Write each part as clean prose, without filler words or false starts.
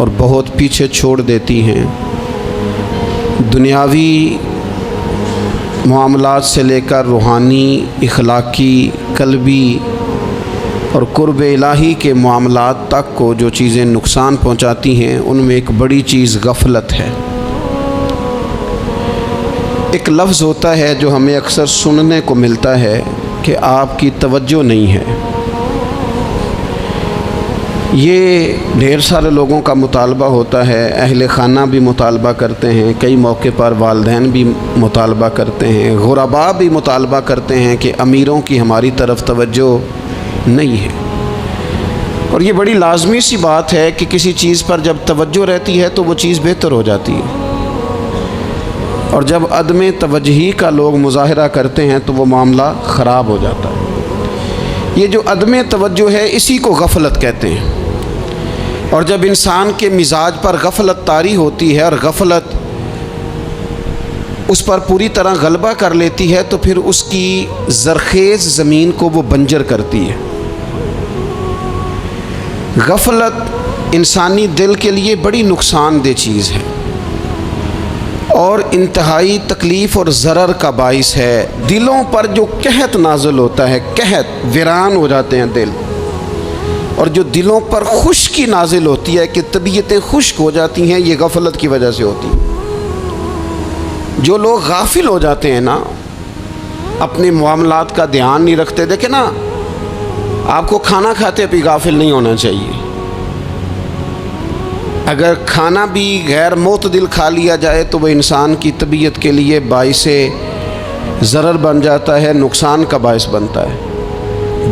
اور بہت پیچھے چھوڑ دیتی ہیں۔ دنیاوی معاملات سے لے کر روحانی، اخلاقی، قلبی اور قرب الہی کے معاملات تک کو جو چیزیں نقصان پہنچاتی ہیں ان میں ایک بڑی چیز غفلت ہے۔ ایک لفظ ہوتا ہے جو ہمیں اکثر سننے کو ملتا ہے کہ آپ کی توجہ نہیں ہے۔ یہ ڈھیر سارے لوگوں کا مطالبہ ہوتا ہے، اہل خانہ بھی مطالبہ کرتے ہیں، کئی موقع پر والدین بھی مطالبہ کرتے ہیں، غرباء بھی مطالبہ کرتے ہیں کہ امیروں کی ہماری طرف توجہ نہیں ہے۔ اور یہ بڑی لازمی سی بات ہے کہ کسی چیز پر جب توجہ رہتی ہے تو وہ چیز بہتر ہو جاتی ہے، اور جب عدم توجہی کا لوگ مظاہرہ کرتے ہیں تو وہ معاملہ خراب ہو جاتا ہے۔ یہ جو عدم توجہ ہے اسی کو غفلت کہتے ہیں، اور جب انسان کے مزاج پر غفلت طاری ہوتی ہے اور غفلت اس پر پوری طرح غلبہ کر لیتی ہے تو پھر اس کی زرخیز زمین کو وہ بنجر کرتی ہے۔ غفلت انسانی دل کے لیے بڑی نقصان دہ چیز ہے اور انتہائی تکلیف اور ضرر کا باعث ہے۔ دلوں پر جو قحط نازل ہوتا ہے، قحط، ویران ہو جاتے ہیں دل، اور جو دلوں پر خشکی نازل ہوتی ہے کہ طبیعتیں خشک ہو جاتی ہیں، یہ غفلت کی وجہ سے ہوتی ہے۔ جو لوگ غافل ہو جاتے ہیں نا، اپنے معاملات کا دھیان نہیں رکھتے، دیکھیں نا، آپ کو کھانا کھاتے بھی غافل نہیں ہونا چاہیے۔ اگر کھانا بھی غیر معتدل کھا لیا جائے تو وہ انسان کی طبیعت کے لیے باعث ضرر بن جاتا ہے، نقصان کا باعث بنتا ہے۔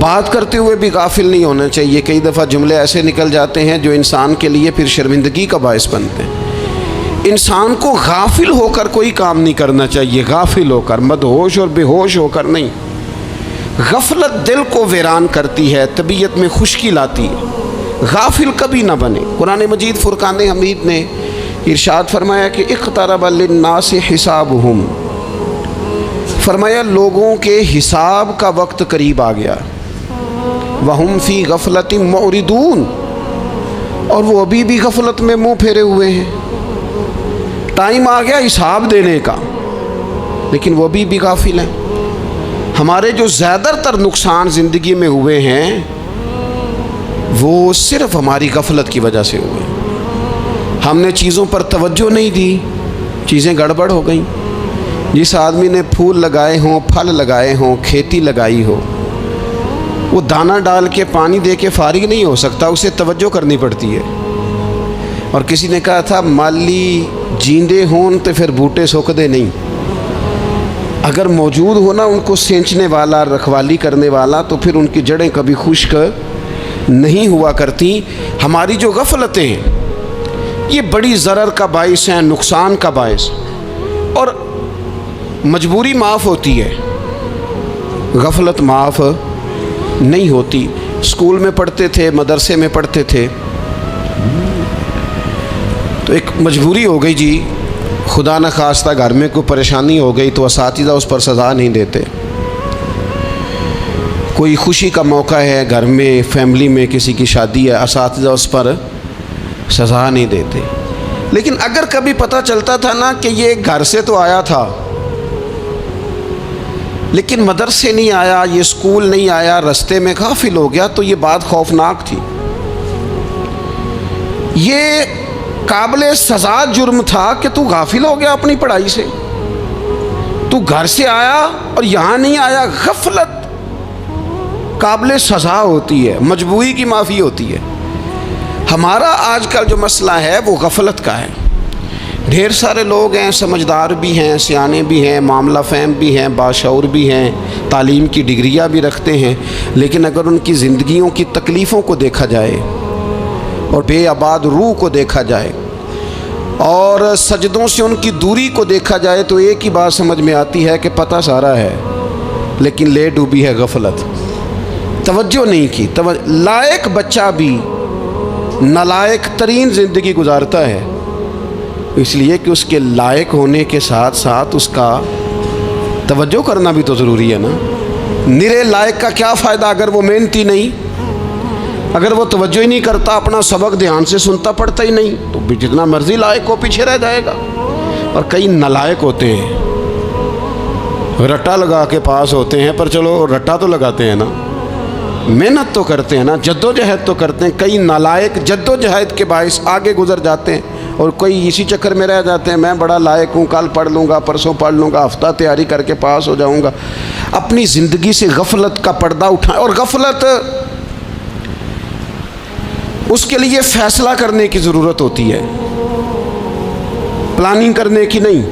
بات کرتے ہوئے بھی غافل نہیں ہونا چاہیے، کئی دفعہ جملے ایسے نکل جاتے ہیں جو انسان کے لیے پھر شرمندگی کا باعث بنتے ہیں۔ انسان کو غافل ہو کر کوئی کام نہیں کرنا چاہیے، غافل ہو کر، مدہوش اور بے ہوش ہو کر نہیں۔ غفلت دل کو ویران کرتی ہے، طبیعت میں خشکی لاتی ہے۔ غافل کبھی نہ بنے۔ قرآن مجید فرقان حمید نے ارشاد فرمایا کہ اقترب للناس حسابہم، فرمایا لوگوں کے حساب کا وقت قریب آ گیا، وہم فی غفلۃ معرضون، اور وہ ابھی بھی غفلت میں منہ پھیرے ہوئے ہیں۔ ٹائم آ گیا حساب دینے کا، لیکن وہ ابھی بھی غافل ہیں۔ ہمارے جو زیادہ تر نقصان زندگی میں ہوئے ہیں وہ صرف ہماری غفلت کی وجہ سے ہوئے۔ ہم نے چیزوں پر توجہ نہیں دی، چیزیں گڑبڑ ہو گئیں۔ جس آدمی نے پھول لگائے ہوں، پھل لگائے ہوں، کھیتی لگائی ہو، وہ دانہ ڈال کے پانی دے کے فارغ نہیں ہو سکتا، اسے توجہ کرنی پڑتی ہے۔ اور کسی نے کہا تھا مالی جیندے ہون تو پھر بوٹے سوکھدے نہیں۔ اگر موجود ہونا ان کو سینچنے والا، رکھوالی کرنے والا، تو پھر ان کی جڑیں کبھی خشک نہیں ہوا کرتی۔ ہماری جو غفلتیں ہیں یہ بڑی ضرر کا باعث ہیں، نقصان کا باعث، اور مجبوری معاف ہوتی ہے، غفلت معاف نہیں ہوتی۔ اسکول میں پڑھتے تھے، مدرسے میں پڑھتے تھے، تو ایک مجبوری ہو گئی جی، خدا نخواستہ گھر میں کوئی پریشانی ہو گئی تو اساتذہ اس پر سزا نہیں دیتے۔ کوئی خوشی کا موقع ہے گھر میں، فیملی میں کسی کی شادی ہے، اساتذہ اس پر سزا نہیں دیتے۔ لیکن اگر کبھی پتہ چلتا تھا نا کہ یہ گھر سے تو آیا تھا لیکن مدرسے نہیں آیا، یہ اسکول نہیں آیا، رستے میں غافل ہو گیا، تو یہ بات خوفناک تھی۔ یہ قابل سزا جرم تھا کہ تو غافل ہو گیا اپنی پڑھائی سے، تو گھر سے آیا اور یہاں نہیں آیا۔ غفلت قابل سزا ہوتی ہے، مجبوری کی معافی ہوتی ہے۔ ہمارا آج کل جو مسئلہ ہے وہ غفلت کا ہے۔ ڈھیر سارے لوگ ہیں، سمجھدار بھی ہیں، سیانے بھی ہیں، معاملہ فہم بھی ہیں، باشعور بھی ہیں، تعلیم کی ڈگریاں بھی رکھتے ہیں، لیکن اگر ان کی زندگیوں کی تکلیفوں کو دیکھا جائے اور بے آباد روح کو دیکھا جائے اور سجدوں سے ان کی دوری کو دیکھا جائے تو ایک ہی بات سمجھ میں آتی ہے کہ پتہ سارا ہے لیکن لے ڈوبی ہے غفلت، توجہ نہیں کی۔ لائق بچہ بھی نالائق ترین زندگی گزارتا ہے، اس لیے کہ اس کے لائق ہونے کے ساتھ ساتھ اس کا توجہ کرنا بھی تو ضروری ہے نا۔ نرے لائق کا کیا فائدہ اگر وہ محنتی نہیں؟ اگر وہ توجہ ہی نہیں کرتا، اپنا سبق دھیان سے سنتا پڑھتا ہی نہیں، تو بھی جتنا مرضی لائق ہو پیچھے رہ جائے گا۔ اور کئی نالائق ہوتے ہیں، رٹا لگا کے پاس ہوتے ہیں، پر چلو رٹا تو لگاتے ہیں نا، محنت تو کرتے ہیں نا، جد و جہد تو کرتے ہیں۔ کئی نالائق جد و جہد کے باعث آگے گزر جاتے ہیں، اور کوئی اسی چکر میں رہ جاتے ہیں، میں بڑا لائق ہوں، کل پڑھ لوں گا، پرسوں پڑھ لوں گا، ہفتہ تیاری کر کے پاس ہو جاؤں گا۔ اپنی زندگی سے غفلت کا پردہ اٹھائیں، اور غفلت اس کے لیے فیصلہ کرنے کی ضرورت ہوتی ہے، پلاننگ کرنے کی نہیں،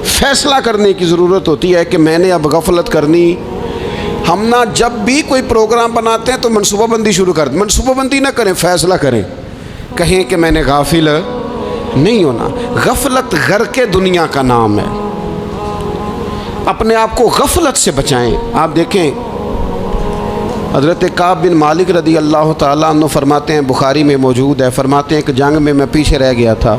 فیصلہ کرنے کی ضرورت ہوتی ہے کہ میں نے اب غفلت کرنی۔ ہم نہ جب بھی کوئی پروگرام بناتے ہیں تو منصوبہ بندی شروع کر دیں، منصوبہ بندی نہ کریں، فیصلہ کریں، کہیں کہ میں نے غافل نہیں ہونا۔ غفلت غرق دنیا کا نام ہے، اپنے آپ کو غفلت سے بچائیں۔ آپ دیکھیں حضرت کعب بن مالک رضی اللہ تعالیٰ عنہ فرماتے ہیں، بخاری میں موجود ہے، فرماتے ہیں کہ جنگ میں پیچھے رہ گیا تھا،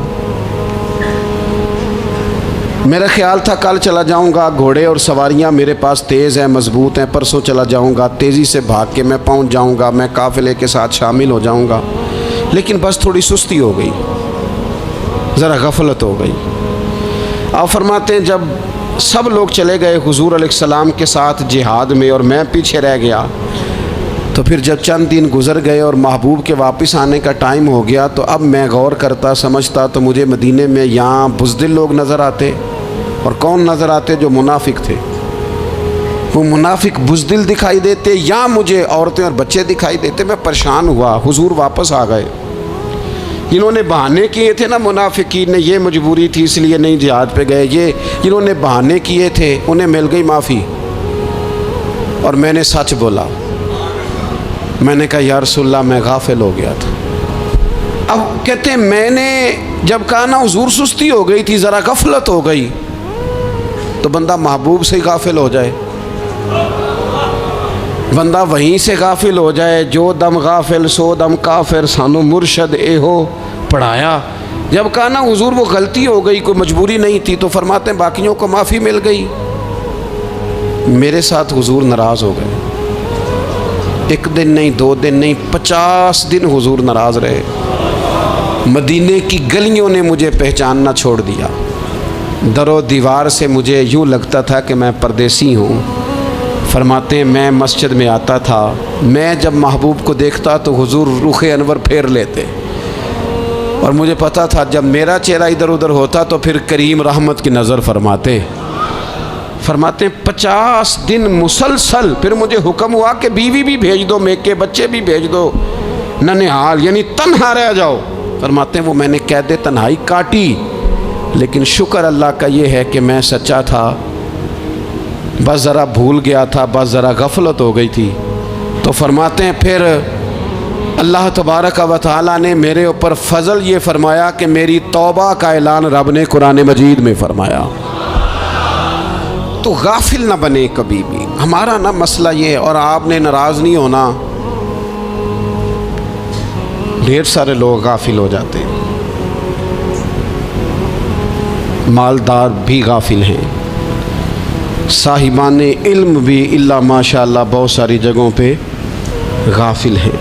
میرا خیال تھا کل چلا جاؤں گا، گھوڑے اور سواریاں میرے پاس تیز ہیں، مضبوط ہیں، پرسوں چلا جاؤں گا، تیزی سے بھاگ کے میں پہنچ جاؤں گا، میں قافلے کے ساتھ شامل ہو جاؤں گا، لیکن بس تھوڑی سستی ہو گئی، ذرا غفلت ہو گئی۔ آپ فرماتے ہیں جب سب لوگ چلے گئے حضور علیہ السلام کے ساتھ جہاد میں اور میں پیچھے رہ گیا، تو پھر جب چند دن گزر گئے اور محبوب کے واپس آنے کا ٹائم ہو گیا، تو اب میں غور کرتا سمجھتا تو مجھے مدینے میں یہاں بزدل لوگ نظر آتے، اور کون نظر آتے؟ جو منافق تھے، وہ منافق بزدل دکھائی دیتے، یا مجھے عورتیں اور بچے دکھائی دیتے۔ میں پریشان ہوا، حضور واپس آ گئے۔ جنہوں نے بہانے کیے تھے نا منافقین نے، یہ مجبوری تھی اس لیے نہیں جہاد پہ گئے، یہ جنہوں نے بہانے کیے تھے انہیں مل گئی معافی، اور میں نے سچ بولا، میں نے کہا یا رسول اللہ میں غافل ہو گیا تھا۔ اب کہتے ہیں میں نے جب کہا نا حضور سستی ہو گئی تھی، ذرا غفلت ہو گئی، تو بندہ محبوب سے ہی غافل ہو جائے، بندہ وہیں سے غافل ہو جائے۔ جو دم غافل سو دم کافر، سانو مرشد اے ہو پڑھایا۔ جب کہا نا حضور وہ غلطی ہو گئی، کوئی مجبوری نہیں تھی، تو فرماتے ہیں باقیوں کو معافی مل گئی، میرے ساتھ حضور ناراض ہو گئے۔ ایک دن نہیں، 2 دن نہیں، 50 دن حضور ناراض رہے۔ مدینے کی گلیوں نے مجھے پہچاننا چھوڑ دیا، در و دیوار سے مجھے یوں لگتا تھا کہ میں پردیسی ہوں۔ فرماتے ہیں میں مسجد میں آتا تھا، میں جب محبوب کو دیکھتا تو حضور رخ انور پھیر لیتے، اور مجھے پتا تھا جب میرا چہرہ ادھر ادھر ہوتا تو پھر کریم رحمت کی نظر فرماتے ہیں 50 دن مسلسل۔ پھر مجھے حکم ہوا کہ بیوی بھی بھیج دو، میکے بچے بھی بھیج دو، ننھال یعنی تنہا رہ جاؤ۔ فرماتے ہیں وہ میں نے قید تنہائی کاٹی، لیکن شکر اللہ کا یہ ہے کہ میں سچا تھا، بس ذرا بھول گیا تھا، بس ذرا غفلت ہو گئی تھی۔ تو فرماتے ہیں پھر اللہ تبارک و تعالیٰ نے میرے اوپر فضل یہ فرمایا کہ میری توبہ کا اعلان رب نے قرآن مجید میں فرمایا۔ تو غافل نہ بنے کبھی بھی۔ ہمارا نا مسئلہ یہ، اور آپ نے ناراض نہیں ہونا، ڈھیر سارے لوگ غافل ہو جاتے ہیں، مالدار بھی غافل ہیں، صاحبان علم بھی الا ماشاء اللہ بہت ساری جگہوں پہ غافل ہیں۔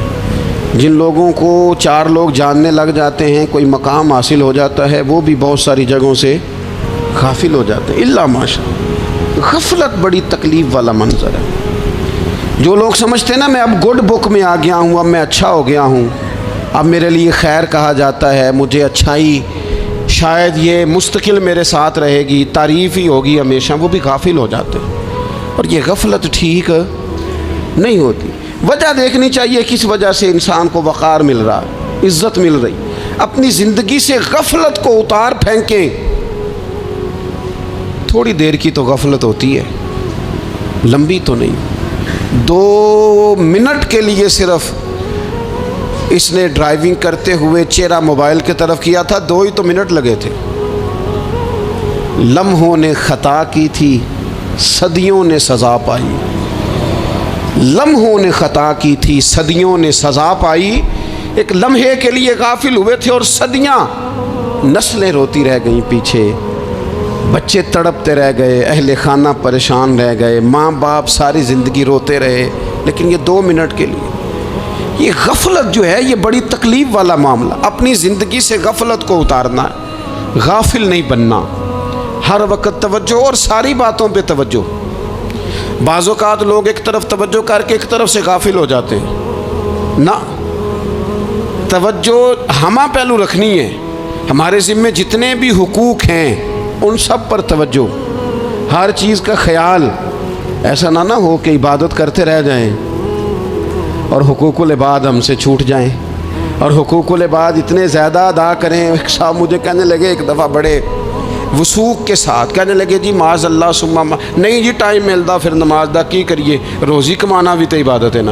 جن لوگوں کو 4 لوگ جاننے لگ جاتے ہیں، کوئی مقام حاصل ہو جاتا ہے، وہ بھی بہت ساری جگہوں سے غافل ہو جاتے ہیں الا ماشاء اللہ۔ غفلت بڑی تکلیف والا منظر ہے۔ جو لوگ سمجھتے ہیں نا میں اب گڈ بک میں آ گیا ہوں، اب میں اچھا ہو گیا ہوں، اب میرے لیے خیر کہا جاتا ہے، مجھے اچھائی شاید یہ مستقل میرے ساتھ رہے گی، تعریف ہی ہوگی ہمیشہ، وہ بھی غافل ہو جاتے ہیں۔ اور یہ غفلت ٹھیک نہیں ہوتی۔ وجہ دیکھنی چاہیے کس وجہ سے انسان کو وقار مل رہا، عزت مل رہی۔ اپنی زندگی سے غفلت کو اتار پھینکیں۔ تھوڑی دیر کی تو غفلت ہوتی ہے، لمبی تو نہیں۔ 2 منٹ کے لیے صرف اس نے ڈرائیونگ کرتے ہوئے چہرہ موبائل کی طرف کیا تھا، 2 ہی تو منٹ لگے تھے۔ لمحوں نے خطا کی تھی، صدیوں نے سزا پائی۔ لمحوں نے خطا کی تھی، صدیوں نے سزا پائی۔ ایک لمحے کے لیے غافل ہوئے تھے اور صدیاں، نسلیں روتی رہ گئیں پیچھے، بچے تڑپتے رہ گئے، اہل خانہ پریشان رہ گئے، ماں باپ ساری زندگی روتے رہے، لیکن یہ 2 منٹ کے لیے، یہ غفلت جو ہے یہ بڑی تکلیف والا معاملہ. اپنی زندگی سے غفلت کو اتارنا ہے، غافل نہیں بننا، ہر وقت توجہ اور ساری باتوں پہ توجہ. بعض اوقات لوگ ایک طرف توجہ کر کے ایک طرف سے غافل ہو جاتے ہیں. نہ، توجہ ہمہ پہلو رکھنی ہے. ہمارے ذمے جتنے بھی حقوق ہیں ان سب پر توجہ، ہر چیز کا خیال. ایسا نہ ہو کہ عبادت کرتے رہ جائیں اور حقوق العباد ہم سے چھوٹ جائیں، اور حقوق العباد اتنے زیادہ ادا کریں. ایک صاحب مجھے کہنے لگے ایک دفعہ بڑے وثوق کے ساتھ کہنے لگے جی معاذ اللہ ثم نہیں جی ٹائم ملتا پھر نماز دا کی کریے، روزی کمانا بھی تو عبادت ہے نا.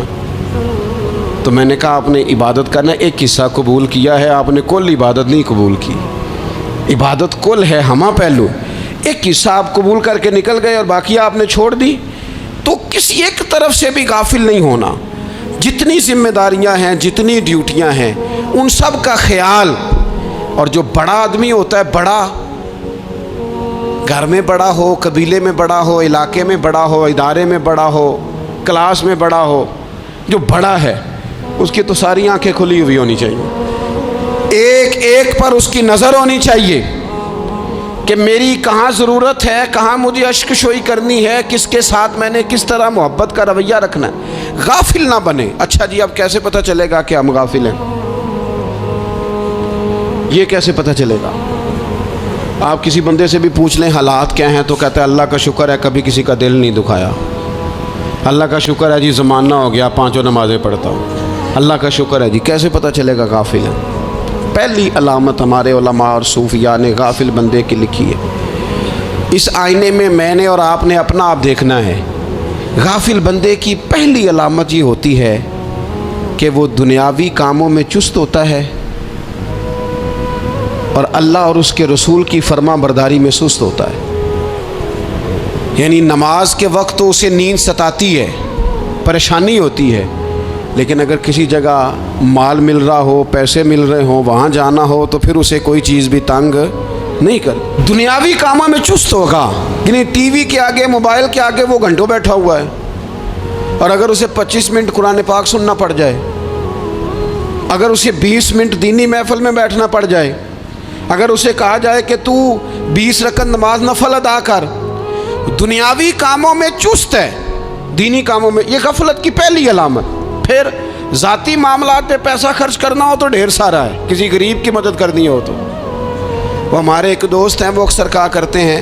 تو میں نے کہا آپ نے عبادت کرنا ایک حصہ قبول کیا ہے، آپ نے کل عبادت نہیں قبول کی. عبادت کل ہے، ہمہ پہلو. ایک حصہ آپ قبول کر کے نکل گئے اور باقی آپ نے چھوڑ دی. تو کسی ایک طرف سے بھی غافل نہیں ہونا. جتنی ذمہ داریاں ہیں، جتنی ڈیوٹیاں ہیں، ان سب کا خیال. اور جو بڑا آدمی ہوتا ہے، بڑا گھر میں بڑا ہو، قبیلے میں بڑا ہو، علاقے میں بڑا ہو، ادارے میں بڑا ہو، کلاس میں بڑا ہو، جو بڑا ہے اس کی تو ساری آنکھیں کھلی ہوئی ہونی چاہیے. ایک ایک پر اس کی نظر ہونی چاہیے کہ میری کہاں ضرورت ہے، کہاں مجھے اشک شوئی کرنی ہے، کس کے ساتھ میں نے کس طرح محبت کا رویہ رکھنا ہے. غافل نہ بنے. اچھا جی اب کیسے پتہ چلے گا کہ ہم غافل ہیں؟ یہ کیسے پتہ چلے گا؟ آپ کسی بندے سے بھی پوچھ لیں حالات کیا ہیں تو کہتا ہے اللہ کا شکر ہے کبھی کسی کا دل نہیں دکھایا، اللہ کا شکر ہے جی زمانہ ہو گیا 5 نمازیں پڑھتا ہوں، اللہ کا شکر ہے جی. کیسے پتہ چلے گا غافل ہے؟ پہلی علامت ہمارے علماء اور صوفیاء نے غافل بندے کی لکھی ہے. اس آئینے میں نے اور آپ نے اپنا آپ دیکھنا ہے. غافل بندے کی پہلی علامت یہ ہوتی ہے کہ وہ دنیاوی کاموں میں چست ہوتا ہے اور اللہ اور اس کے رسول کی فرما برداری میں سست ہوتا ہے. یعنی نماز کے وقت تو اسے نیند ستاتی ہے، پریشانی ہوتی ہے، لیکن اگر کسی جگہ مال مل رہا ہو، پیسے مل رہے ہوں، وہاں جانا ہو تو پھر اسے کوئی چیز بھی تنگ نہیں کر. دنیاوی کاموں میں چست ہوگا، یعنی ٹی وی کے آگے، موبائل کے آگے وہ گھنٹوں بیٹھا ہوا ہے. اور اگر اسے 25 منٹ قرآن پاک سننا پڑ جائے، اگر اسے 20 منٹ دینی محفل میں بیٹھنا پڑ جائے، اگر اسے کہا جائے کہ تو 20 رکعت نماز نفل ادا کر، دنیاوی کاموں میں چست ہے، دینی کاموں میں، یہ غفلت کی پہلی علامت. پھر ذاتی معاملات پہ پیسہ خرچ کرنا ہو تو ڈھیر سارا ہے، کسی غریب کی مدد کرنی ہو تو. وہ ہمارے ایک دوست ہیں، وہ اکثر کہا کرتے ہیں،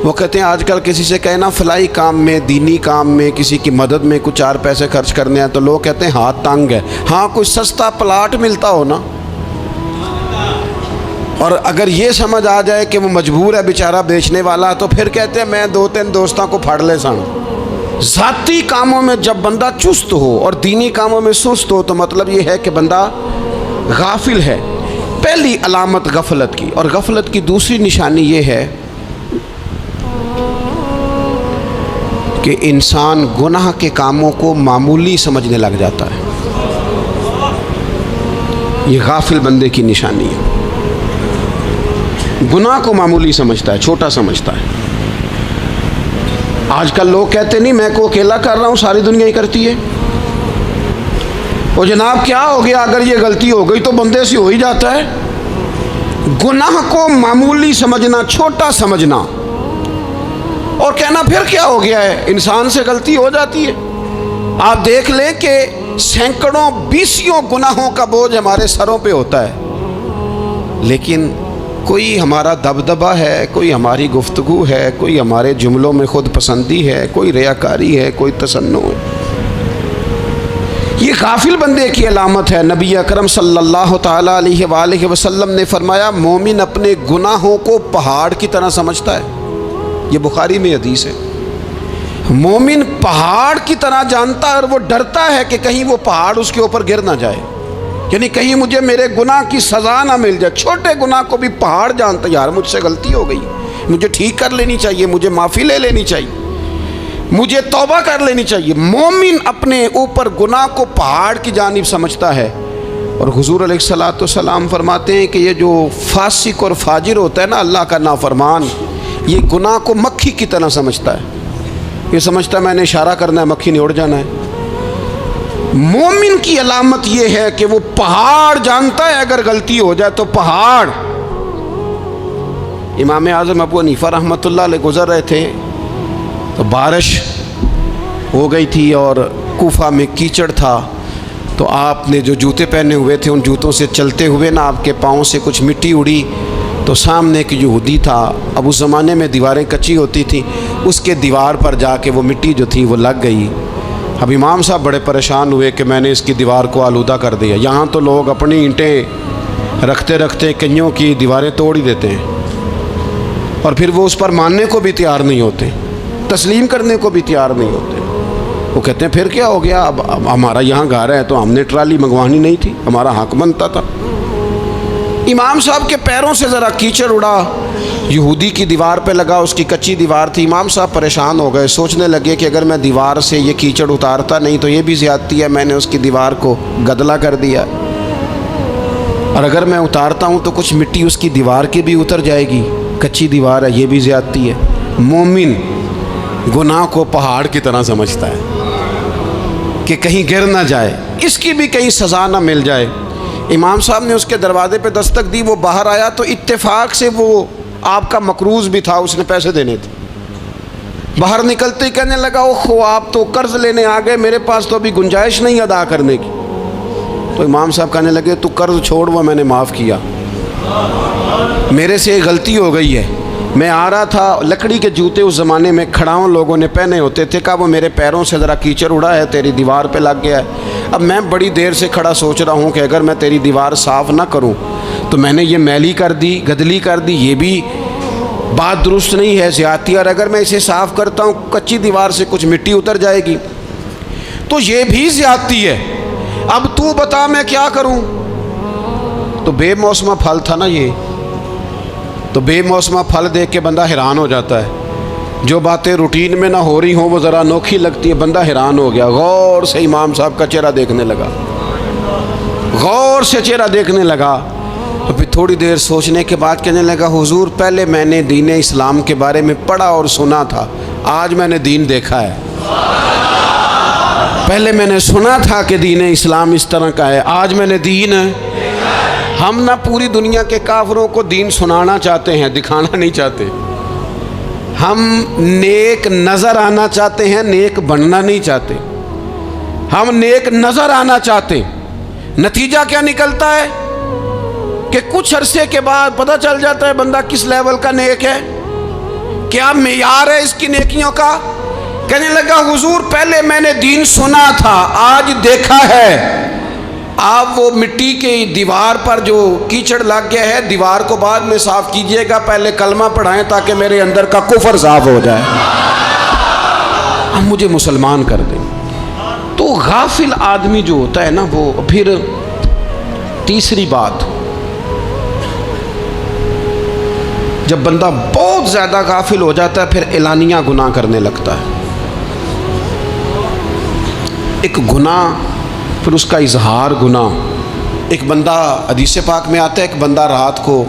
وہ کہتے ہیں آج کل کسی سے کہنا فلائی کام میں، دینی کام میں، کسی کی مدد میں کچھ 4 پیسے خرچ کرنے ہیں تو لوگ کہتے ہیں ہاتھ تنگ ہے. ہاں کوئی سستا پلاٹ ملتا ہو نا، اور اگر یہ سمجھ آ جائے کہ وہ مجبور ہے بیچارہ بیچنے والا، تو پھر کہتے ہیں میں 2-3 دوستوں کو پھاڑ لے سن. ذاتی کاموں میں جب بندہ چست ہو اور دینی کاموں میں سست ہو تو مطلب یہ ہے کہ بندہ غافل ہے. پہلی علامت غفلت کی. اور غفلت کی دوسری نشانی یہ ہے کہ انسان گناہ کے کاموں کو معمولی سمجھنے لگ جاتا ہے. یہ غافل بندے کی نشانی ہے. گناہ کو معمولی سمجھتا ہے، چھوٹا سمجھتا ہے. آج کل لوگ کہتے نہیں میں کو اکیلا کر رہا ہوں، ساری دنیا ہی کرتی ہے. وہ جناب کیا ہو گیا، اگر یہ غلطی ہو گئی تو بندے سے ہو ہی جاتا ہے. گناہ کو معمولی سمجھنا، چھوٹا سمجھنا اور کہنا پھر کیا ہو گیا ہے، انسان سے غلطی ہو جاتی ہے. آپ دیکھ لیں کہ سینکڑوں بیسیوں گناہوں کا بوجھ ہمارے سروں پہ ہوتا ہے، لیکن کوئی ہمارا دبدبہ ہے، کوئی ہماری گفتگو ہے، کوئی ہمارے جملوں میں خود پسندی ہے، کوئی ریاکاری ہے، کوئی تصنع ہے. یہ غافل بندے کی علامت ہے. نبی اکرم صلی اللہ تعالیٰ علیہ وآلہ وسلم نے فرمایا مومن اپنے گناہوں کو پہاڑ کی طرح سمجھتا ہے. یہ بخاری میں حدیث ہے. مومن پہاڑ کی طرح جانتا ہے اور وہ ڈرتا ہے کہ کہیں وہ پہاڑ اس کے اوپر گر نہ جائے، یعنی کہیں مجھے میرے گناہ کی سزا نہ مل جائے. چھوٹے گناہ کو بھی پہاڑ جانتا ہے، یار مجھ سے غلطی ہو گئی، مجھے ٹھیک کر لینی چاہیے، مجھے معافی لے لینی چاہیے، مجھے توبہ کر لینی چاہیے. مومن اپنے اوپر گناہ کو پہاڑ کی جانب سمجھتا ہے. اور حضور علیہ الصلوۃ والسلام فرماتے ہیں کہ یہ جو فاسق اور فاجر ہوتا ہے نا، اللہ کا نافرمان، یہ گناہ کو مکھی کی طرح سمجھتا ہے. یہ سمجھتا ہے میں نے اشارہ کرنا ہے، مکھی نے اڑ جانا ہے. مومن کی علامت یہ ہے کہ وہ پہاڑ جانتا ہے اگر غلطی ہو جائے تو پہاڑ. امام اعظم ابو حنیفہ رحمۃ اللہ علیہ گزر رہے تھے تو بارش ہو گئی تھی اور کوفہ میں کیچڑ تھا، تو آپ نے جو جوتے پہنے ہوئے تھے ان جوتوں سے چلتے ہوئے نا آپ کے پاؤں سے کچھ مٹی اڑی، تو سامنے ایک یہودی تھا، اب اس زمانے میں دیواریں کچی ہوتی تھیں، اس کے دیوار پر جا کے وہ مٹی جو تھی وہ لگ گئی. اب امام صاحب بڑے پریشان ہوئے کہ میں نے اس کی دیوار کو آلودہ کر دیا. یہاں تو لوگ اپنی اینٹیں رکھتے رکھتے کئیوں کی دیواریں توڑ ہی دیتے ہیں، اور پھر وہ اس پر ماننے کو بھی تیار نہیں ہوتے، تسلیم کرنے کو بھی تیار نہیں ہوتے. وہ کہتے ہیں پھر کیا ہو گیا، اب ہمارا یہاں گھر ہے تو ہم نے ٹرالی منگوانی نہیں تھی، ہمارا حق بنتا تھا. امام صاحب کے پیروں سے ذرا کیچڑ اڑا، یہودی کی دیوار پہ لگا، اس کی کچی دیوار تھی. امام صاحب پریشان ہو گئے، سوچنے لگے کہ اگر میں دیوار سے یہ کیچڑ اتارتا نہیں تو یہ بھی زیادتی ہے، میں نے اس کی دیوار کو گدلا کر دیا، اور اگر میں اتارتا ہوں تو کچھ مٹی اس کی دیوار کی بھی اتر جائے گی، کچی دیوار ہے، یہ بھی زیادتی ہے. مومن گناہ کو پہاڑ کی طرح سمجھتا ہے کہ کہیں گر نہ جائے، اس کی بھی کہیں سزا نہ مل جائے. امام صاحب نے اس کے دروازے پہ دستک دی، وہ باہر آیا تو اتفاق سے وہ آپ کا مقروض بھی تھا، اس نے پیسے دینے تھے. باہر نکلتے ہی کہنے لگا اوہ آپ تو قرض لینے آ گئے، میرے پاس تو ابھی گنجائش نہیں ادا کرنے کی. تو امام صاحب کہنے لگے تو قرض چھوڑ، وہ میں نے معاف کیا، میرے سے غلطی ہو گئی ہے. میں آ رہا تھا، لکڑی کے جوتے اس زمانے میں کھڑاؤں لوگوں نے پہنے ہوتے تھے، کہا وہ میرے پیروں سے ذرا کیچڑ اڑا ہے، تیری دیوار پہ لگ گیا ہے. اب میں بڑی دیر سے کھڑا سوچ رہا ہوں کہ اگر میں تیری دیوار صاف نہ کروں تو میں نے یہ میلی کر دی، گدلی کر دی، یہ بھی بات درست نہیں ہے، زیادتی. اور اگر میں اسے صاف کرتا ہوں کچی دیوار سے کچھ مٹی اتر جائے گی تو یہ بھی زیادتی ہے. اب تو بتا میں کیا کروں. تو بے موسمہ پھل تھا نا یہ، تو بے موسمہ پھل دیکھ کے بندہ حیران ہو جاتا ہے. جو باتیں روٹین میں نہ ہو رہی ہوں وہ ذرا انوکھی لگتی ہے، بندہ حیران ہو گیا. غور سے امام صاحب کا چہرہ دیکھنے لگا، غور سے چہرہ دیکھنے لگا. تو پھر تھوڑی دیر سوچنے کے بعد کہنے لگا حضور پہلے میں نے دین اسلام کے بارے میں پڑھا اور سنا تھا، آج میں نے دین دیکھا ہے. پہلے میں نے سنا تھا کہ دین اسلام اس طرح کا ہے، آج میں نے دین. ہم نہ پوری دنیا کے کافروں کو دین سنانا چاہتے ہیں، دکھانا نہیں چاہتے. ہم نیک نظر آنا چاہتے ہیں، نیک بننا نہیں چاہتے. ہم نیک نظر آنا چاہتے ہیں. نتیجہ کیا نکلتا ہے کہ کچھ عرصے کے بعد پتہ چل جاتا ہے بندہ کس لیول کا نیک ہے، کیا معیار ہے اس کی نیکیوں کا. کہنے لگا حضور پہلے میں نے دین سنا تھا، آج دیکھا ہے. آپ وہ مٹی کی دیوار پر جو کیچڑ لگ گیا ہے، دیوار کو بعد میں صاف کیجئے گا، پہلے کلمہ پڑھائیں تاکہ میرے اندر کا کفر صاف ہو جائے، اب مجھے مسلمان کر دیں. تو غافل آدمی جو ہوتا ہے نا وہ پھر تیسری بات، جب بندہ بہت زیادہ غافل ہو جاتا ہے پھر اعلانیہ گناہ کرنے لگتا ہے. ایک گناہ پھر اس کا اظہار گناہ. ایک بندہ حدیث پاک میں آتا ہے، ایک بندہ رات کو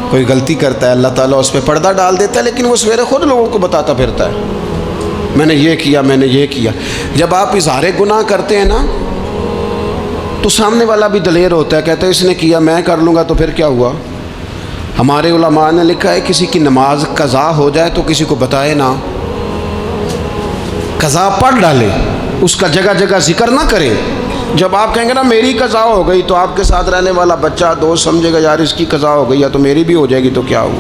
کوئی غلطی کرتا ہے، اللہ تعالیٰ اس پہ پردہ ڈال دیتا ہے، لیکن وہ سویرے خود لوگوں کو بتاتا پھرتا ہے میں نے یہ کیا، میں نے یہ کیا. جب آپ اظہار گناہ کرتے ہیں نا تو سامنے والا بھی دلیر ہوتا ہے، کہتا ہے اس نے کیا میں کر لوں گا تو پھر کیا ہوا. ہمارے علماء نے لکھا ہے کسی کی نماز قضا ہو جائے تو کسی کو بتائے نہ، قضا پڑھ ڈالے، اس کا جگہ جگہ ذکر نہ کرے. جب آپ کہیں گے نا میری قضا ہو گئی تو آپ کے ساتھ رہنے والا بچہ دوست سمجھے گا یار اس کی قضا ہو گئی یا تو میری بھی ہو جائے گی تو کیا ہو.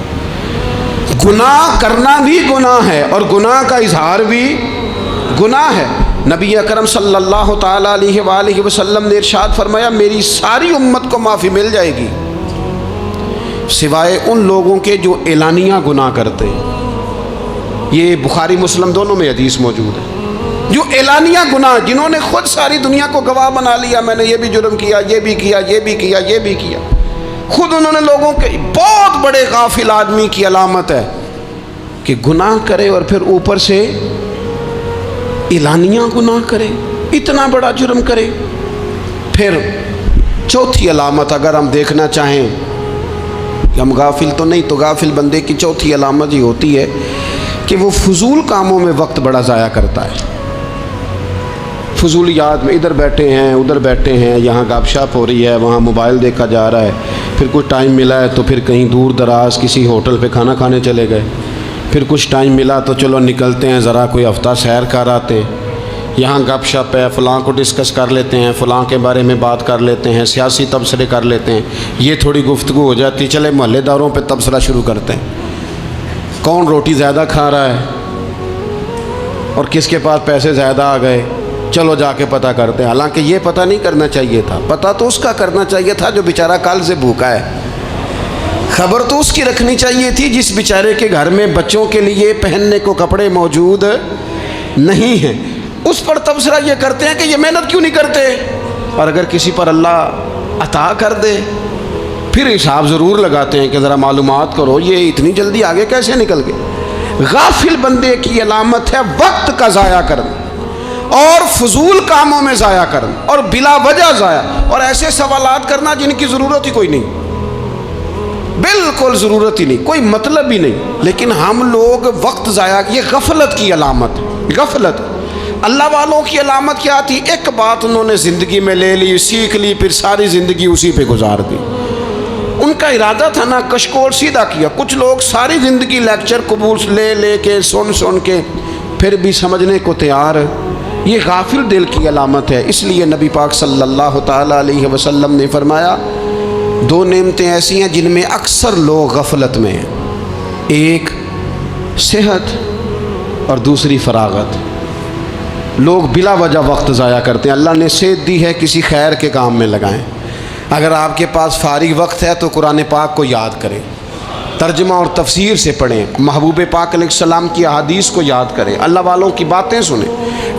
گناہ کرنا بھی گناہ ہے اور گناہ کا اظہار بھی گناہ ہے. نبی اکرم صلی اللہ تعالیٰ علیہ وآلہ وسلم نے ارشاد فرمایا میری ساری امت کو معافی مل جائے گی سوائے ان لوگوں کے جو اعلانیہ گناہ کرتے ہیں. یہ بخاری مسلم دونوں میں حدیث موجود ہے. جو اعلانیہ گناہ، جنہوں نے خود ساری دنیا کو گواہ بنا لیا میں نے یہ بھی جرم کیا، یہ بھی کیا، یہ بھی کیا، یہ بھی کیا، خود انہوں نے لوگوں کے، بہت بڑے غافل آدمی کی علامت ہے کہ گناہ کرے اور پھر اوپر سے اعلانیہ گناہ کرے، اتنا بڑا جرم کرے. پھر چوتھی علامت اگر ہم دیکھنا چاہیں کہ ہم غافل تو نہیں، تو غافل بندے کی چوتھی علامت یہ ہوتی ہے کہ وہ فضول کاموں میں وقت بڑا ضائع کرتا ہے. فضولیات میں ادھر بیٹھے ہیں ادھر بیٹھے ہیں، یہاں گپ شپ ہو رہی ہے، وہاں موبائل دیکھا جا رہا ہے، پھر کچھ ٹائم ملا ہے تو پھر کہیں دور دراز کسی ہوٹل پہ کھانا کھانے چلے گئے، پھر کچھ ٹائم ملا تو چلو نکلتے ہیں ذرا کوئی ہفتہ سیر کر آتے، یہاں گپ شپ ہے، فلاں کو ڈسکس کر لیتے ہیں، فلاں کے بارے میں بات کر لیتے ہیں، سیاسی تبصرے کر لیتے ہیں، یہ تھوڑی گفتگو ہو جاتی، چلے محلے داروں پہ تبصرہ شروع کرتے ہیں، کون روٹی زیادہ کھا رہا ہے اور کس کے پاس پیسے زیادہ آ گئے، چلو جا کے پتہ کرتے ہیں۔ حالانکہ یہ پتہ نہیں کرنا چاہیے تھا، پتہ تو اس کا کرنا چاہیے تھا جو بیچارہ کل سے بھوکا ہے، خبر تو اس کی رکھنی چاہیے تھی جس بیچارے کے گھر میں بچوں کے لیے پہننے کو کپڑے موجود نہیں ہیں، اس پر تبصرہ یہ کرتے ہیں کہ یہ محنت کیوں نہیں کرتے، اور اگر کسی پر اللہ عطا کر دے پھر حساب ضرور لگاتے ہیں کہ ذرا معلومات کرو یہ اتنی جلدی آگے کیسے نکل گئے۔ غافل بندے کی علامت ہے وقت کا ضائع کرنا اور فضول کاموں میں ضائع کرنا اور بلا وجہ ضائع، اور ایسے سوالات کرنا جن کی ضرورت ہی کوئی نہیں، بالکل ضرورت ہی نہیں، کوئی مطلب ہی نہیں، لیکن ہم لوگ وقت ضائع، یہ غفلت کی علامت، غفلت۔ اللہ والوں کی علامت کیا تھی؟ ایک بات انہوں نے زندگی میں لے لی، سیکھ لی، پھر ساری زندگی اسی پہ گزار دی۔ ان کا ارادہ تھا نا کشکول سیدھا کیا۔ کچھ لوگ ساری زندگی لیکچر قبول لے کے سن کے پھر بھی سمجھنے کو تیار، یہ غافل دل کی علامت ہے۔ اس لیے نبی پاک صلی اللہ تعالیٰ علیہ وسلم نے فرمایا دو نعمتیں ایسی ہیں جن میں اکثر لوگ غفلت میں ہیں، ایک صحت اور دوسری فراغت۔ لوگ بلا وجہ وقت ضائع کرتے ہیں۔ اللہ نے صحت دی ہے، کسی خیر کے کام میں لگائیں۔ اگر آپ کے پاس فارغ وقت ہے تو قرآن پاک کو یاد کریں، ترجمہ اور تفسیر سے پڑھیں، محبوب پاک علیہ السلام کی احادیث کو یاد کریں، اللہ والوں کی باتیں سنیں۔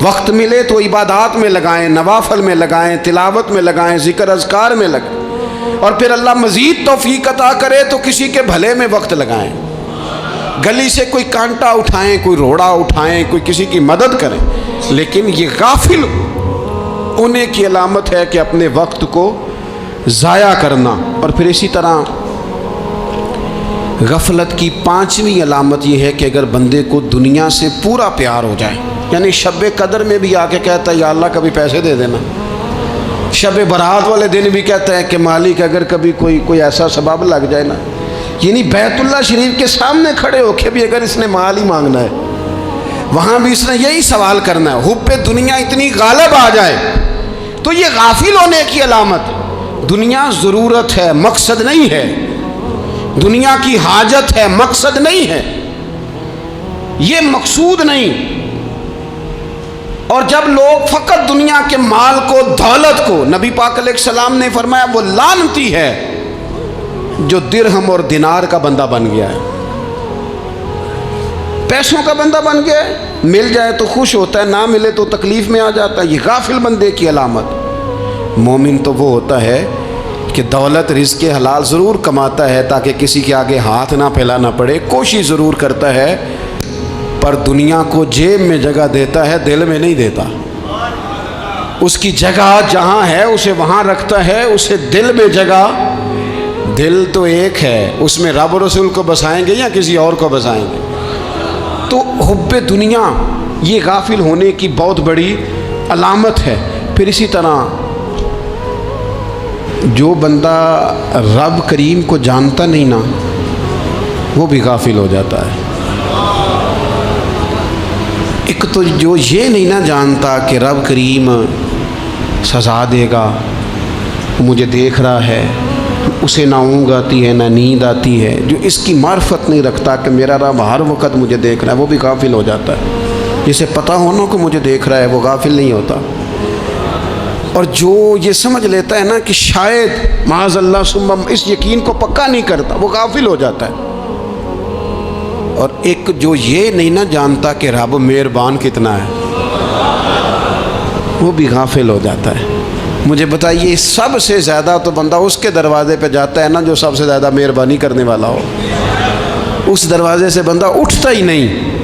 وقت ملے تو عبادات میں لگائیں، نوافل میں لگائیں، تلاوت میں لگائیں، ذکر اذکار میں لگائیں، اور پھر اللہ مزید توفیق عطا کرے تو کسی کے بھلے میں وقت لگائیں، گلی سے کوئی کانٹا اٹھائیں، کوئی روڑا اٹھائیں، کوئی کسی کی مدد کریں۔ لیکن یہ غافل ہونے کی علامت ہے کہ اپنے وقت کو ضائع کرنا۔ اور پھر اسی طرح غفلت کی پانچویں علامت یہ ہے کہ اگر بندے کو دنیا سے پورا پیار ہو جائے، یعنی شب قدر میں بھی آ کے کہتا ہے یا اللہ کبھی پیسے دے دینا، شب برات والے دن بھی کہتا ہے کہ مالک اگر کبھی کوئی ایسا سبب لگ جائے نا، یعنی بیت اللہ شریف کے سامنے کھڑے ہو کے بھی اگر اس نے مال ہی مانگنا ہے، وہاں بھی اس نے یہی سوال کرنا ہے، حب دنیا اتنی غالب آ جائے، تو یہ غافل ہونے کی علامت۔ دنیا ضرورت ہے، مقصد نہیں ہے، دنیا کی حاجت ہے، مقصد نہیں ہے، یہ مقصود نہیں۔ اور جب لوگ فقط دنیا کے مال کو، دولت کو، نبی پاک علیہ السلام نے فرمایا وہ لعنتی ہے جو درہم اور دینار کا بندہ بن گیا ہے، پیسوں کا بندہ بن گیا ہے، مل جائے تو خوش ہوتا ہے، نہ ملے تو تکلیف میں آ جاتا ہے۔ یہ غافل بندے کی علامت۔ مومن تو وہ ہوتا ہے کہ دولت رزق حلال ضرور کماتا ہے تاکہ کسی کے آگے ہاتھ نہ پھیلانا پڑے، کوشش ضرور کرتا ہے، پر دنیا کو جیب میں جگہ دیتا ہے، دل میں نہیں دیتا۔ اس کی جگہ جہاں ہے اسے وہاں رکھتا ہے، اسے دل میں جگہ، دل تو ایک ہے، اس میں رب رسول کو بسائیں گے یا کسی اور کو بسائیں گے؟ تو حب دنیا یہ غافل ہونے کی بہت بڑی علامت ہے۔ پھر اسی طرح جو بندہ رب کریم کو جانتا نہیں نا، وہ بھی غافل ہو جاتا ہے۔ ایک تو جو یہ نہیں نہ جانتا کہ رب کریم سزا دے گا، مجھے دیکھ رہا ہے، اسے نہ اونگ آتی ہے نہ نیند آتی ہے، جو اس کی معرفت نہیں رکھتا کہ میرا رب ہر وقت مجھے دیکھ رہا ہے، وہ بھی غافل ہو جاتا ہے۔ جسے پتہ ہونا کہ مجھے دیکھ رہا ہے وہ غافل نہیں ہوتا۔ اور جو یہ سمجھ لیتا ہے نا کہ شاید معاذ اللہ ثم، اس یقین کو پکا نہیں کرتا، وہ غافل ہو جاتا ہے۔ اور ایک جو یہ نہیں نہ جانتا کہ رب مہربان کتنا ہے، وہ بھی غافل ہو جاتا ہے۔ مجھے بتائیے سب سے زیادہ تو بندہ اس کے دروازے پہ جاتا ہے نا جو سب سے زیادہ مہربانی کرنے والا ہو، اس دروازے سے بندہ اٹھتا ہی نہیں۔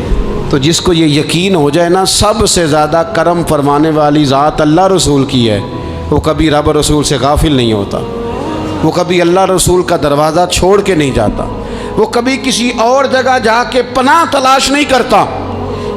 تو جس کو یہ یقین ہو جائے نا سب سے زیادہ کرم فرمانے والی ذات اللہ رسول کی ہے، وہ کبھی رب رسول سے غافل نہیں ہوتا، وہ کبھی اللہ رسول کا دروازہ چھوڑ کے نہیں جاتا، وہ کبھی کسی اور جگہ جا کے پناہ تلاش نہیں کرتا،